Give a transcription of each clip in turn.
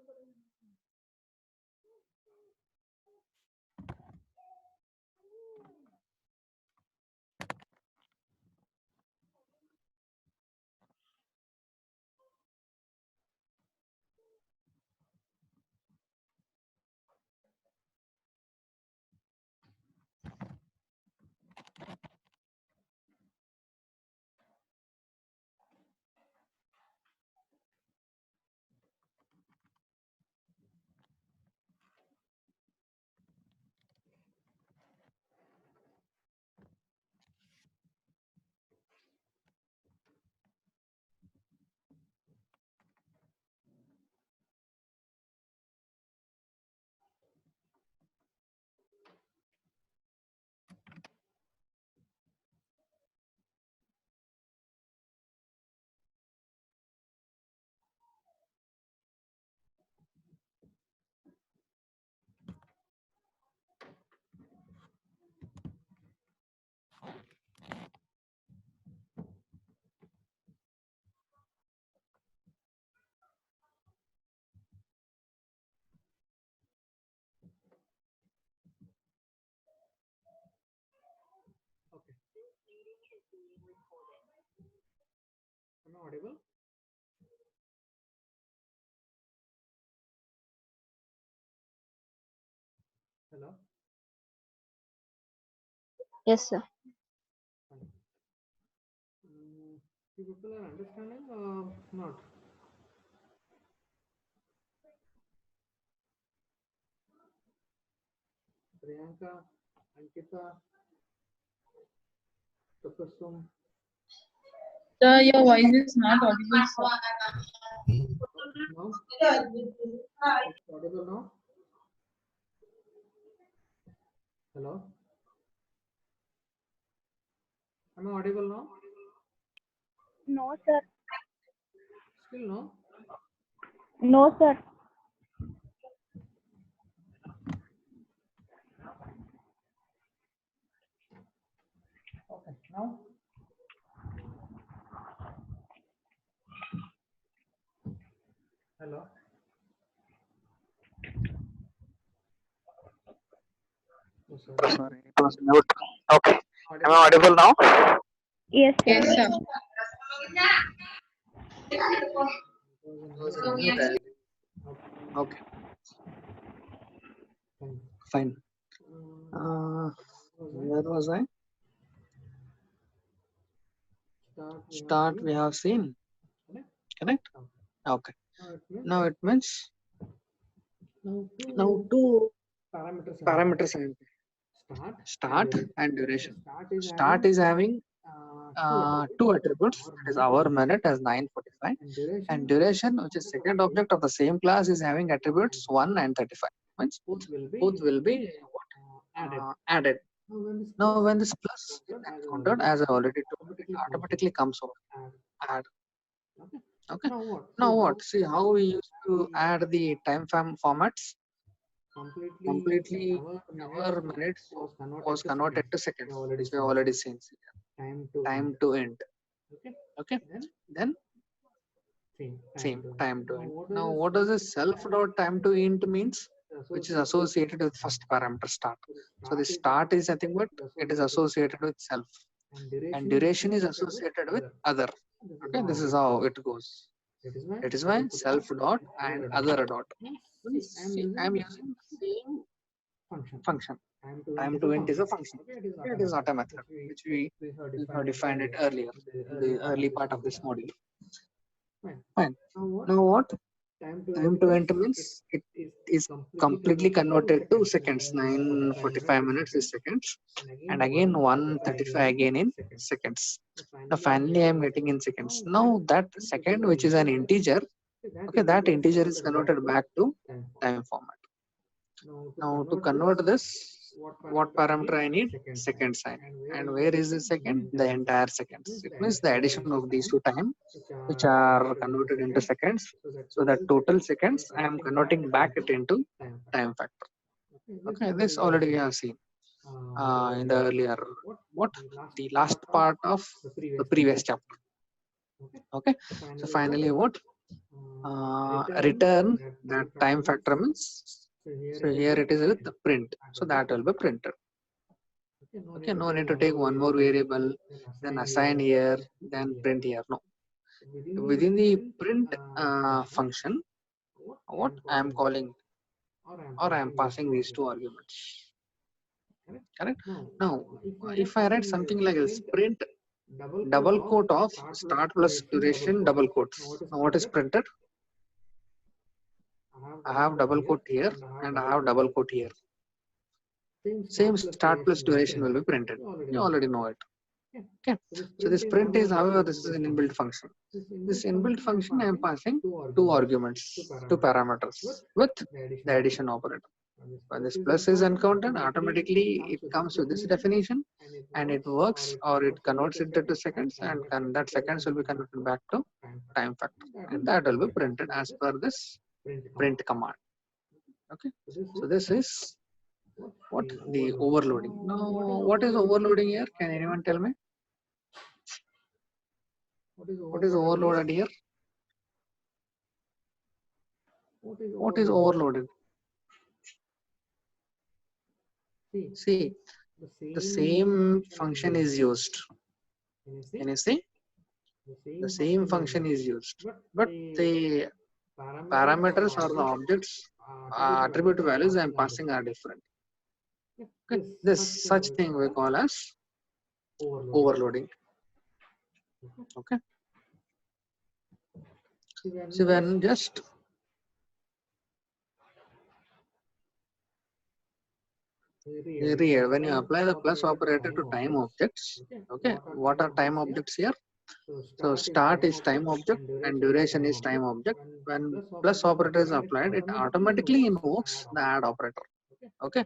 Okay. Am I audible? Hello? Yes, sir. Fine. You people are understanding or not? Priyanka, Ankita, Tapassum. Sir, your voice is not audible, sir. No? It's audible now? Hello? Am I audible now? No, sir. Still no? No, sir. Okay. Now? Hello? Oh, sorry. Sorry, it was mute. Okay. Am I audible now? Yes, sir. Yes, sir. Okay, Fine. fine. Where was I? Start we have seen. Correct? Okay. Now it means now two parameters are start and duration. Start is having two attributes. That is hour minute as 9:45, and duration, which is second object of the same class, is having attributes 1 and 35. Means both will be added. Now when this plus is encountered, as I already told, it automatically comes over. Add. Okay. Now what? See how we used to add the time formats. Completely hour minutes was converted to seconds, which we have already seen. Time to end. Okay. Then same time to end. Now what does this self dot time to end means? Which is associated with first parameter start. So the start is nothing but it is associated with self, and duration is associated with other. Okay, this is how it goes. That is why self dot and other dot. See, I am using the same function. Time to int is a function. Okay, it is not a method, which we have defined it earlier in the early part of this module. Fine. Now what? Time to int means it is completely converted to seconds. 9:45 minutes is seconds, and again 1:35 again in seconds. Now finally I am getting in seconds. Now that second, which is an integer, okay, that integer is converted back to time format. Now to convert this, what parameter I need? Second sign. And where is the second? The entire seconds. It means the addition of these two time, which are converted into seconds. So that total seconds I am converting back it into time factor. Okay, this already we have seen in the earlier the last part of the previous chapter. Okay, so finally what? return that time factor means. So here it is with the print. So that will be printed. Okay, no need to take one more variable, then assign here, then print here. No. Within the print function, what I am calling or I am passing these two arguments. Correct? Now, if I write something like this, print double quote of start plus duration double quotes. Now what is printed? I have double quote here and I have double quote here. Same start plus duration will be printed. You already know it. Okay. So this print is, however, this is an inbuilt function. This inbuilt function I am passing two arguments, two parameters with the addition operator. When this plus is encountered, automatically it comes with this definition and it works or it converts it into seconds, and that seconds will be converted back to time factor, and that will be printed as per this print command. Okay, so this is what the overloading. Now, what is overloading here? Can anyone tell me? What is overloaded here? What is overloaded? See, the same function is used. Can you see? The same function is used, but the parameters or the objects attribute values I am passing are different. Okay. This such thing we call as overloading. Okay. So when just when you apply the plus operator to time objects, okay, what are time objects here? So start is time object and duration is time object. When plus operator is applied, it automatically invokes the add operator. Okay.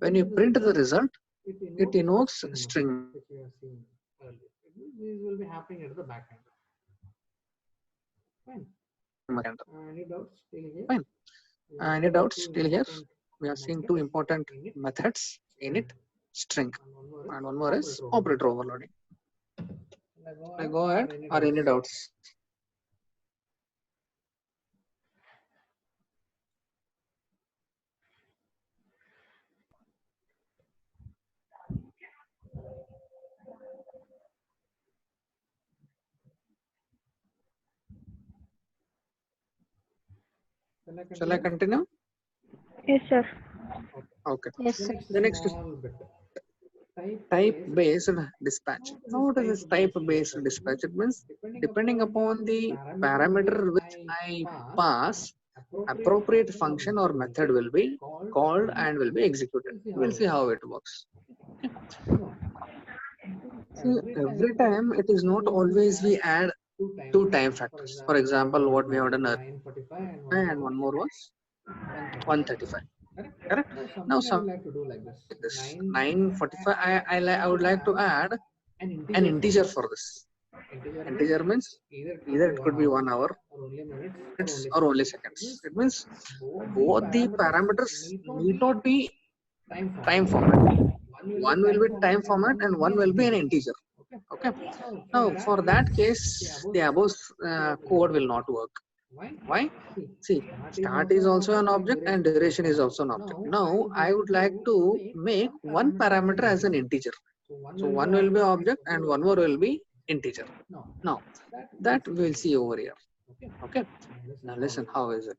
When you print the result, it invokes string. These will be happening at the back end. Fine. Any doubts till here? Fine. Any doubts till here? We are seeing two important methods: init, string, and one more is operator overloading. I go ahead or any doubts? Shall I continue? Yes, sir. Okay. Yes, sir. The next is type based dispatch. Now what is this type based dispatch? It means depending upon the parameter which I pass, appropriate function or method will be called and will be executed. We'll see how it works. So every time it is not always we add two time factors. For example, what we have done earlier, and one more was 135. Correct. Now some like this 945. I would like to add an integer for this. Integer means either it could be 1 hour, minutes, or only seconds. It means both the parameters need not be time format. One will be time format and one will be an integer. Okay. Now for that case, the above code will not work. Why? See, start is also an object and duration is also an object. Now I would like to make one parameter as an integer. So one will be object and one more will be integer. Now that we will see over here. Okay. Now listen, how is it?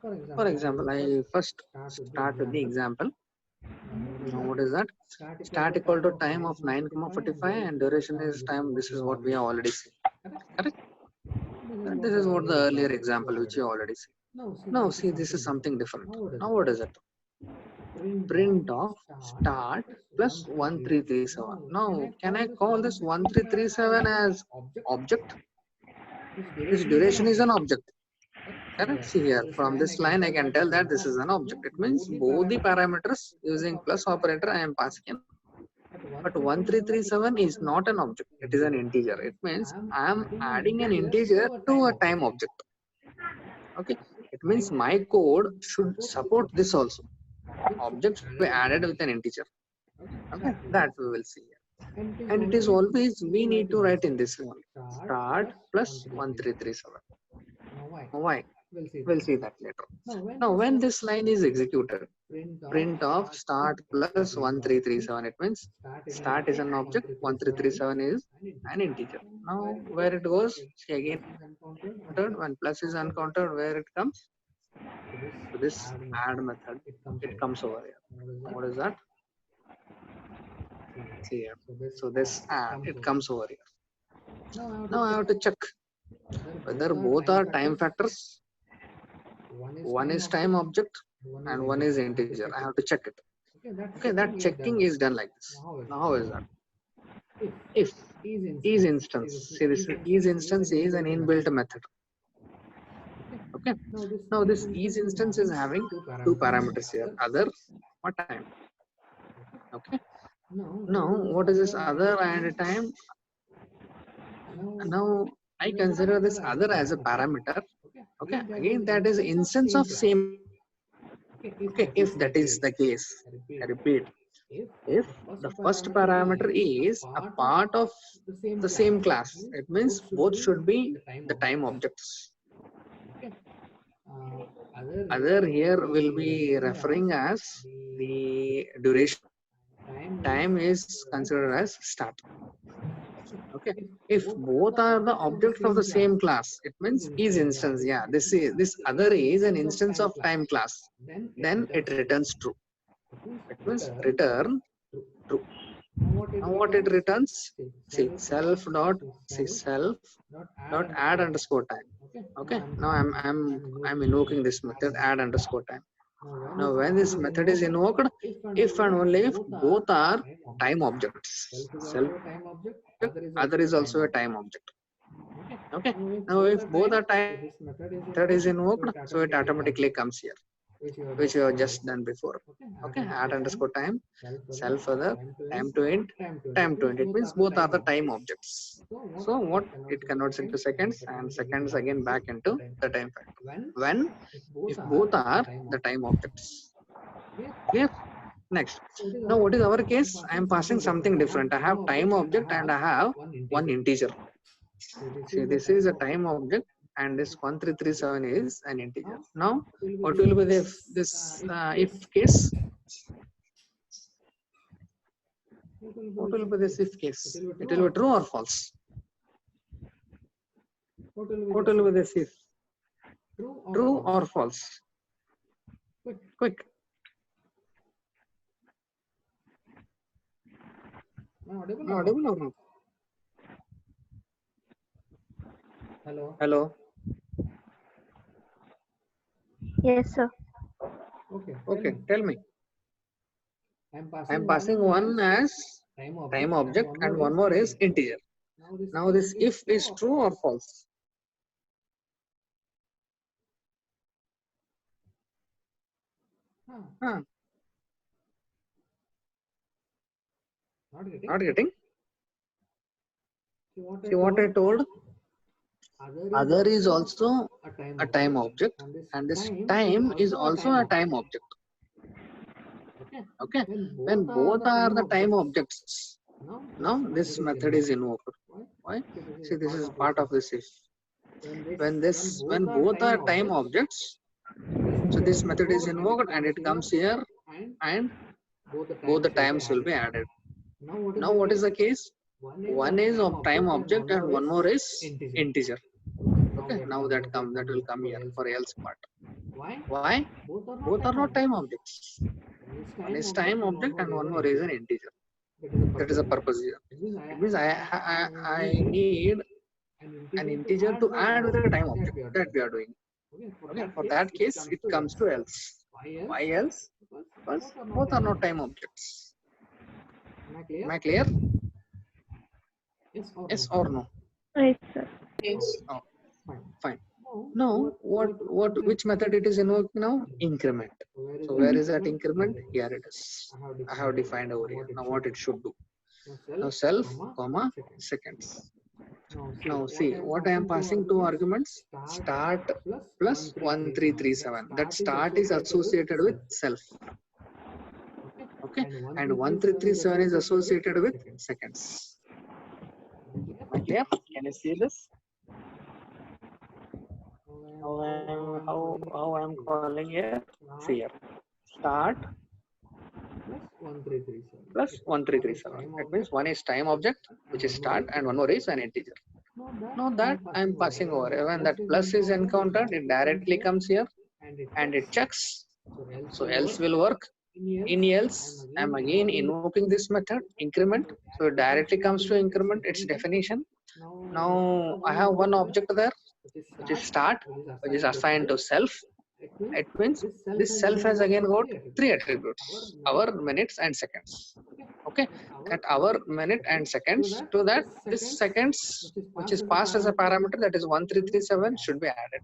For example, I first start with the example. Now what is that? Start equal to time of 9,45 and duration is time. This is what we have already seen. Correct? And this is what the earlier example which you already see. Now see, this is something different. Now what is it? Print of start plus 1337. Now can I call this 1337 as object? This duration is an object. Correct? See here, from this line I can tell that this is an object. It means both the parameters using plus operator I am passing in. But 1337 is not an object, it is an integer. It means I am adding an integer to a time object. Okay, it means my code should support this also. Object should be added with an integer. Okay, that we will see here. And it is always we need to write in this one start plus 1337. Why? We'll see that later. Now, when this line is executed, print of start plus 1337. It means start is an object, 1337 is an integer. Now, where it goes, see again, when plus is uncounted, where it comes? To this add method, it comes over here. What is that? See here. So this add, it comes over here. Now I have to check whether both are time factors. One is time object and one is integer. I have to check it. Okay, that checking is done like this. Now how is that? If is instance, see this is instance is an inbuilt method. Okay, now this is instance is having two parameters here, other or time. Okay, now what is this other and time? Now I consider this other as a parameter. Okay, again that is instance of same. Okay, if that is the case, I repeat, if the first parameter is a part of the same class, it means both should be the time objects. Other here will be referring as the duration. Time is considered as start. Okay, if both are the objects of the same class, it means is instance. Yeah, this other is an instance of time class. Then it returns true. It means return true. Now what it returns? See self dot add underscore time. Okay, now I'm invoking this method add underscore time. Now when this method is invoked, if and only if both are time objects, self other is also a time object. Okay, now if both are time, method is invoked, so it automatically comes here, which you have just done before. Okay, add underscore time, self other, time to int, it means both are the time objects. So what it converts into seconds, and seconds again back into the time factor. When if both are the time objects. Clear? Next, now what is our case? I am passing something different. I have time object and I have one integer. See, this is a time object and this 1337 is an integer. Now what will be this if case? What will be this if case? It will be true or false? What will be this if? True or false? Quick. Audible or not? Hello. Yes, sir. Okay, tell me. I am passing one as time object and one more is integer. Now this if is true or false? Not getting? See what I told? Other is also a time object and this time is also a time object. Okay, when both are the time objects, now this method is invoked. Why? See, this is part of this if. When both are time objects, so this method is invoked and it comes here and both the times will be added. Now what is the case? One is of time object and one more is integer. Okay, now that will come here for else part. Why? Both are not time objects. One is time object and one more is an integer. That is the purpose here. It means I need an integer to add with a time object that we are doing. Okay, for that case it comes to else. Why else? Because both are not time objects. Am I clear? Yes or no? Right, sir. Yes. Oh, fine. Now which method it is invoked now? Increment. So where is that increment? Here it is. I have defined over here. Now what it should do? Now self, comma, seconds. Now see what I am passing two arguments. Start plus 1337. That start is associated with self. Okay, and 1337 is associated with seconds. Clear? Can you see this? how I'm calling here. See here. Start plus 1337. That means one is time object, which is start, and one more is an integer. Now that I'm passing over. When that plus is encountered, it directly comes here and it checks. So else will work. In else, I'm again invoking this method, increment. So it directly comes to increment its definition. Now I have one object there, which is start, which is assigned to self. It means this self has again got three attributes: hour, minutes, and seconds. Okay, that hour, minute, and seconds. To that, this seconds, which is passed as a parameter, that is 1337, should be added.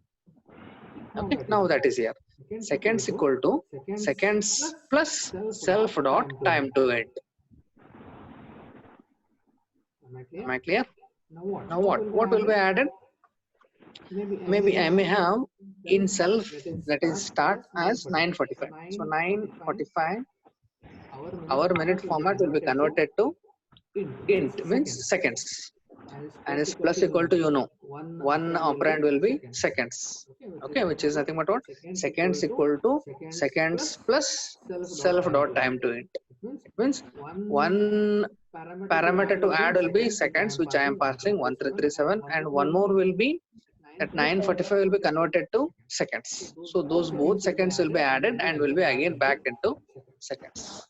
Okay, now that is here. Seconds equal to seconds plus self dot time to end. Am I clear? Now what? What will be added? Maybe I may have in self, that is start as 945. So 945, our minute format will be converted to int, means seconds, and is plus equal to one operand will be seconds. Okay, which is nothing but what? Seconds equal to seconds plus self dot time to int. It means one parameter to add will be seconds, which I am passing 1337, and one more will be that 945 will be converted to seconds. So those both seconds will be added and will be again back into seconds.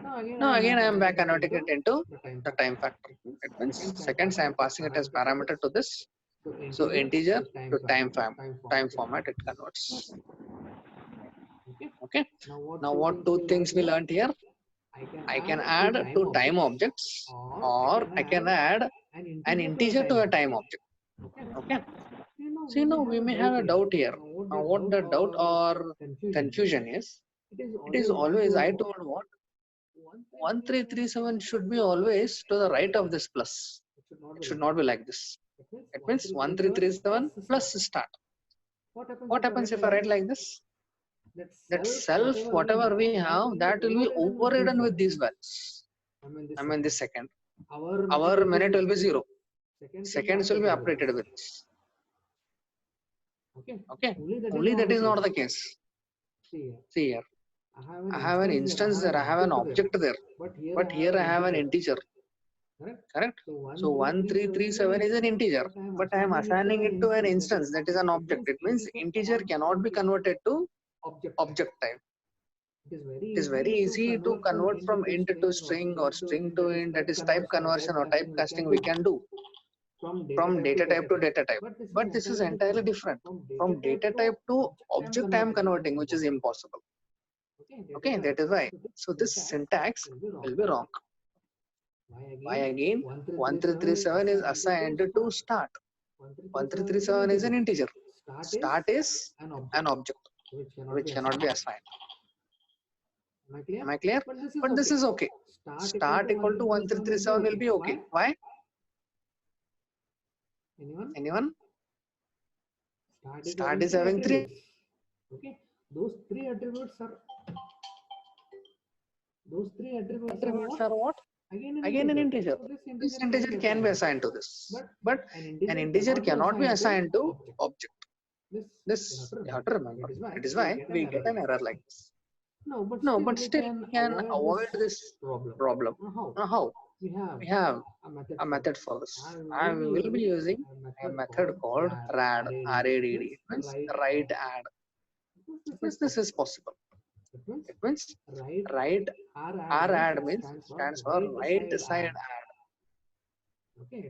Now again I am back converting it into the time factor. It means seconds I am passing it as parameter to this. So integer to time format it converts. Okay. Now what two things we learned here? I can add two time objects, or I can add an integer to a time object. Okay. See, now we may have a doubt here. Now what the doubt or confusion is, it is always, I told what? 1337 should be always to the right of this plus. It should not be like this. It means 1337 plus start. What happens if I write like this? That self, whatever we have, that will be overridden with these values. I mean this second. Our minute will be 0. Seconds will be updated with this. Okay, only that is not the case. See here, I have an instance there, I have an object there, but here I have an integer. Correct? So 1337 is an integer, but I am assigning it to an instance, that is an object. It means integer cannot be converted to object type. It is very easy to convert from int to string or string to int, that is type conversion or typecasting we can do from data type to data type. But this is entirely different. From data type to object I am converting, which is impossible. Okay, that is why. So this syntax will be wrong. Why again? 1337 is assigned to start. 1337 is an integer. Start is an object which cannot be assigned. Am I clear? But this is okay. Start equal to 1337 will be okay. Why? Anyone? Start is having 3. Okay, those three attributes are what? Again an integer. This integer can be assigned to this, but an integer cannot be assigned to object. This you have to remember. It is why we get an error like this. No, but still we can avoid this problem. Now how? We have a method for this. I will be using a method called RAD. RADD. It means write add. This is possible. It means right RAD means stands for right side add.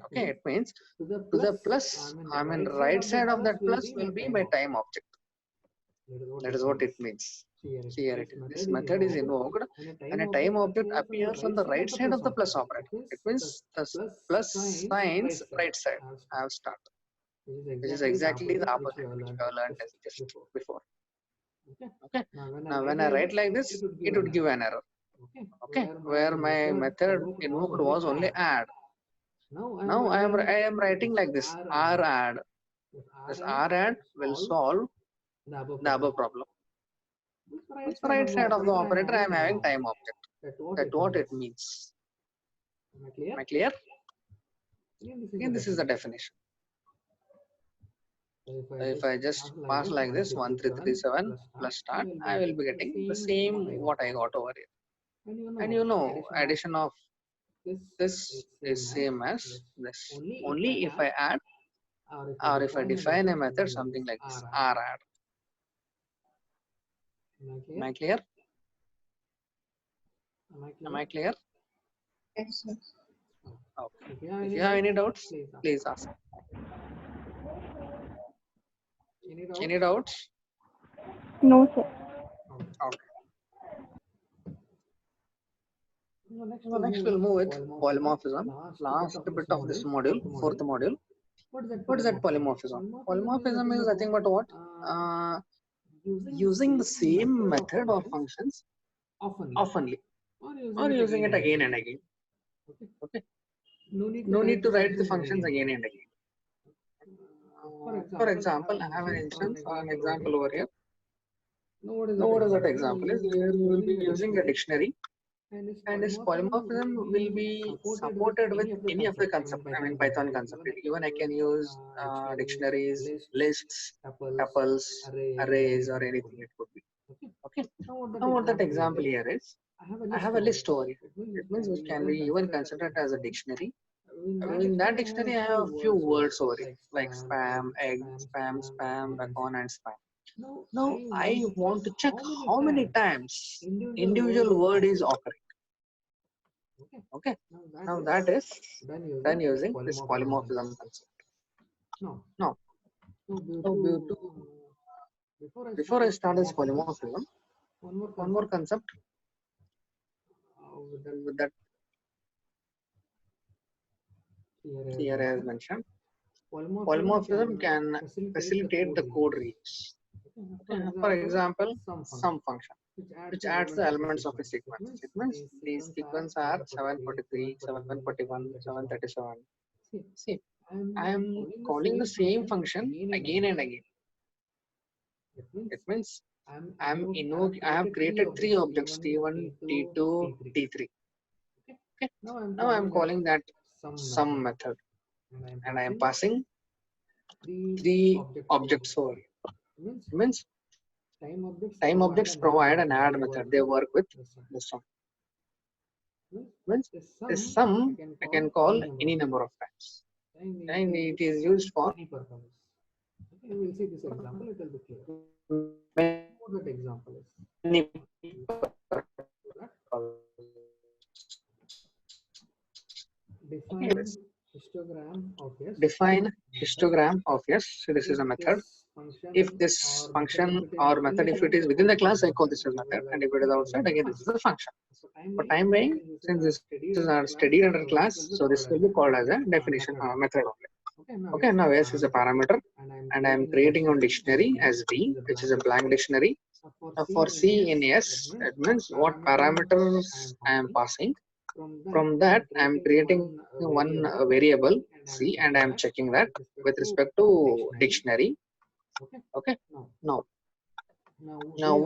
Okay, it means to the plus, I mean right side of that plus will be my time object. That is what it means. See here, this method is invoked and a time object appears on the right side of the plus operator. It means the plus signs right side. I have start. Which is exactly the opposite which we have learned just before. Okay. Now when I write like this, it would give an error. Okay. Where my method invoked was only add. Now I am writing like this R add. This R add will solve the above problem. Right side of the operator I am having time object. That's what it means. Am I clear? Again, this is the definition. If I just pass like this 1337 plus start, I will be getting the same what I got over here. And you know, addition of this is same as this. Only if I add or if I define a method something like this, r add. Am I clear? Am I clear? Yes, sir. Okay. If you have any doubts, please ask. Any doubts? No, sir. Okay. So next we'll move with polymorphism. Last bit of this module, fourth module. What is that polymorphism? Polymorphism is nothing but what? Using the same method or functions oftenly, or using it again and again. Okay. No need to write the functions again and again. For example, I have an instance or an example over here. Now what is that example is? Here we will be using a dictionary, and this polymorphism will be supported with any of the concept. I mean Python concept. Even I can use dictionaries, lists, tuples, arrays, or anything it could be. Okay. Now what that example here is, I have a list over here. It means it can be even considered as a dictionary. In that dictionary, I have a few words over it, like spam, egg, spam, recon, and spam. Now I want to check how many times individual word is occurring. Okay. Now that is done using this polymorphism concept. Now, before I start this polymorphism, one more concept with that here as mentioned. Polymorphism can facilitate the code reuse. For example, some function which adds the elements of a sequence. It means these sequences are 743, 741, 737. See, I am calling the same function again and again. It means I have created three objects, T1, T2, T3. Okay. Now I am calling that some method, and I am passing three objects over. It means time objects provide an add method. They work with the sum. Means this sum I can call any number of times, and it is used for We will see this example, it will be clear. What that example is. many Define histogram of yes. So this is a method. If this function or method, if it is within the class, I call this as method, and if it is outside, again this is a function. For time being, since this is our study under class, so this will be called as a definition method only. Okay, now S is a parameter, and I am creating a dictionary as D, which is a blank dictionary. Now for C in S, it means what parameters I am passing. From that, I am creating one variable C, and I am checking that with respect to dictionary. Okay. Now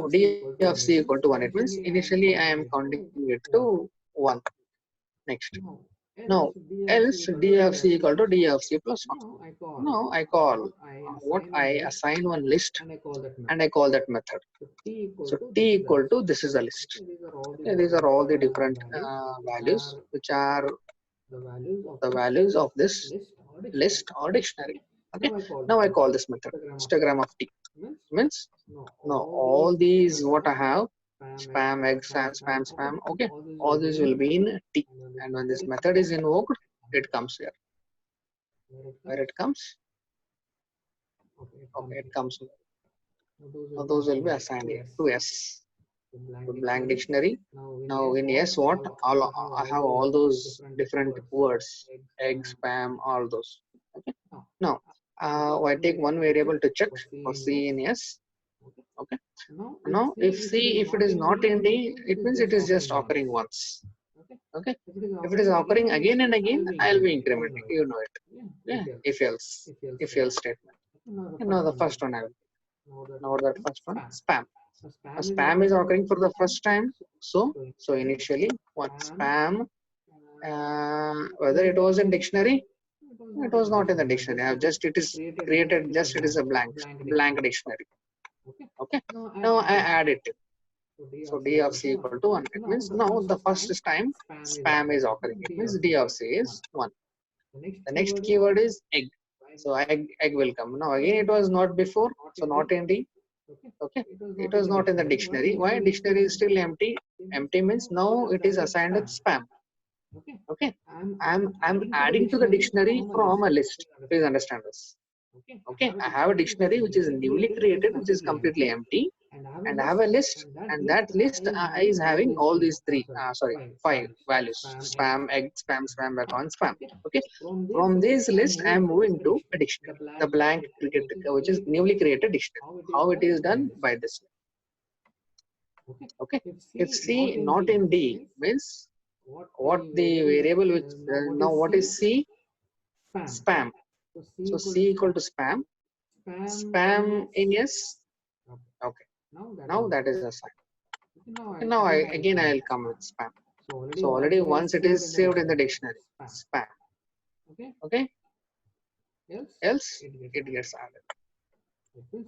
D of C equal to 1. It means initially I am counting it to 1. Next. Now else D of C equal to D of C plus 1. Now I call what I assign one list, and I call that method. So T equal to this is a list. Okay, these are all the different values which are the values of this list or dictionary. Okay. Now I call this method histogram of T. Means now all these what I have, spam, egg, spam. Okay, all these will be in T, and when this method is invoked, it comes here. Where it comes? Okay, it comes here. Now those will be assigned here to S. To blank dictionary. Now in S, what I have all those different words, egg, spam, all those. Okay. Now I take one variable to check for C in S. Okay. Now if it is not in D, it means it is just occurring once. Okay. If it is occurring again and again, I'll be incrementing. You know it. Yeah. If else statement. Now the first one I will. Now that first one, spam. A spam is occurring for the first time. So initially one spam, whether it was in dictionary It was not in the dictionary. I have just it is created. Just it is a blank dictionary. Okay. Now I add it. So D of C equal to 1. It means now the first time spam is occurring. It means D of C is 1. The next keyword is egg. So egg will come. Now again it was not before. So not in D. Okay. It was not in the dictionary. Why? Dictionary is still empty. Empty means now it is assigned as spam. Okay. I'm adding to the dictionary from a list. Please understand this. Okay. I have a dictionary which is newly created, which is completely empty, and I have a list, and that list is having all these five values: spam, egg, spam, spam, background, spam. Okay. From this list, I am moving to a dictionary, the blank which is newly created dictionary. How it is done? By this. Okay. If C not in D means what the variable which now what is C? Spam. So C equal to spam. Spam in yes. Okay. Now that is a sign. And now I'll come with spam. So already once it is saved in the dictionary, spam. Okay. Else it gets added.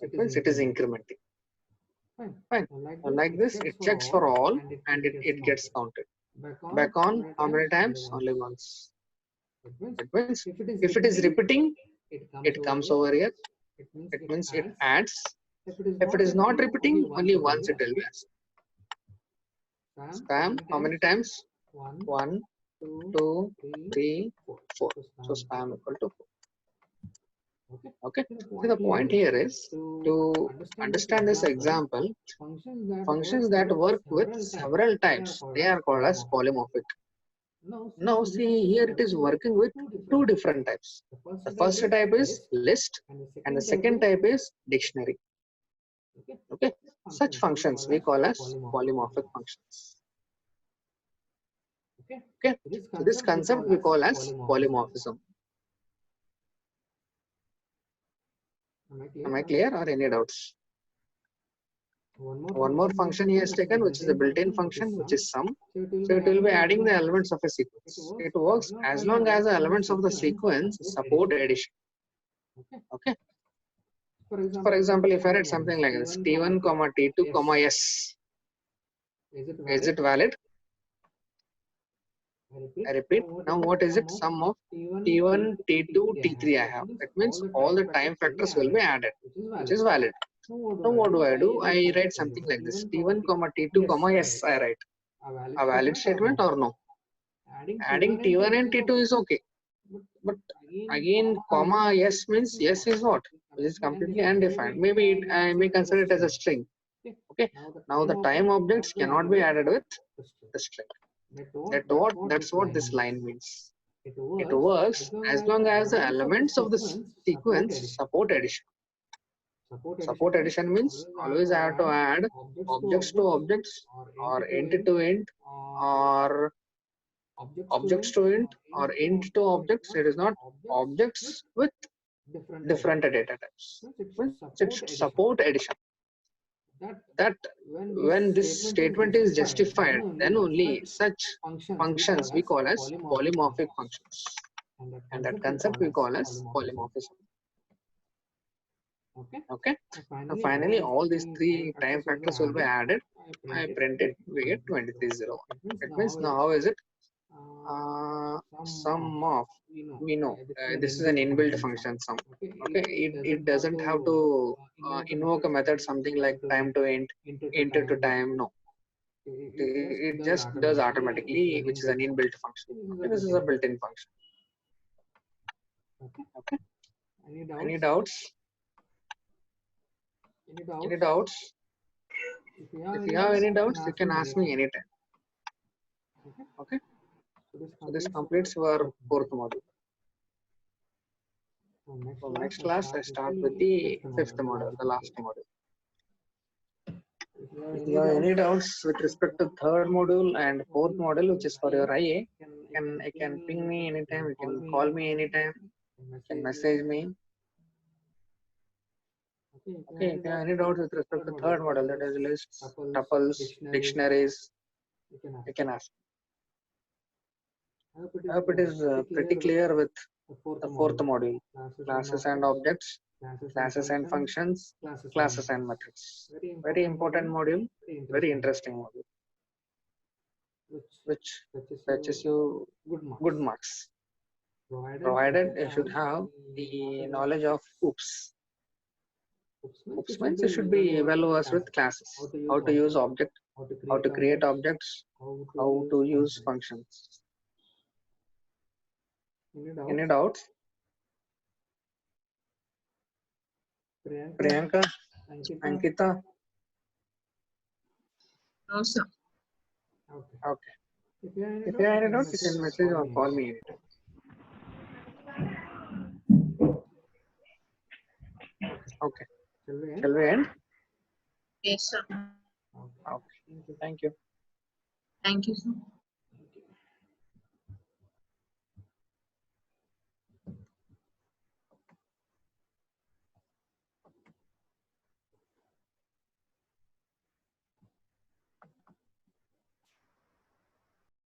It means it is incrementing. Fine. Like this, it checks for all and it gets counted. Back on how many times? Only once. It means if it is repeating, it comes over here. It means it adds. If it is not repeating, only once it will be asked. Spam, how many times? 1, 2, 3, 4. So spam equal to 4. Okay. So the point here is to understand this example, functions that work with several types, they are called as polymorphic. Now see here it is working with two different types. The first type is list and the second type is dictionary. Okay. Such functions we call as polymorphic functions. Okay. So this concept we call as polymorphism. Am I clear or any doubts? One more function he has taken, which is a built-in function, which is sum. So it will be adding the elements of a sequence. It works as long as the elements of the sequence support addition. Okay. For example, if I write something like this, T1, T2, S, is it valid? I repeat. Now what is it? Sum of T1, T2, T3 I have. That means all the time factors will be added, which is valid. Now what do? I write something like this. T1, T2, yes, I write. A valid statement or no? Adding T1 and T2 is okay. But again, comma yes means yes is what? Which is completely undefined. Maybe I may consider it as a string. Okay. Now the time objects cannot be added with the string. That's what this line means. It works as long as the elements of the sequence support addition. Support addition means always I have to add objects to objects or int to int or objects to int or int to objects. It is not objects with different data types. It should support addition. That when this statement is justified, then only such functions we call as polymorphic functions. And that concept we call as polymorphism. Okay. Now finally, all these three time factors will be added. I print it, we get 2301. It means now how is it? Sum of, we know this is an inbuilt function sum. Okay, it doesn't have to invoke a method something like time to int to time. No, it just does automatically, which is an inbuilt function. Okay, this is a built-in function. Okay. Any doubts? Any doubts? If you have any doubts, you can ask me anytime. Okay. So this completes our fourth module. So next class, I start with the fifth module, the last module. If you have any doubts with respect to third module and fourth module, which is for your IA, you can ping me anytime, you can call me anytime, you can message me. Okay, if you have any doubts with respect to third module, that is lists, tuples, dictionaries, you can ask. I hope it is pretty clear with the fourth module, classes and objects, classes and functions, classes and methods. Very important module, very interesting module, which fetches you good marks, provided you should have the knowledge of OOPS. OOPS means you should be well versed with classes, how to use object, how to create objects, how to use functions. Any doubts? Priyanka, Ankita? No, sir. Okay. If you have any doubts, you can message or call me anytime. Okay. Shall we end? Yes, sir. Okay. Thank you. Thank you, sir.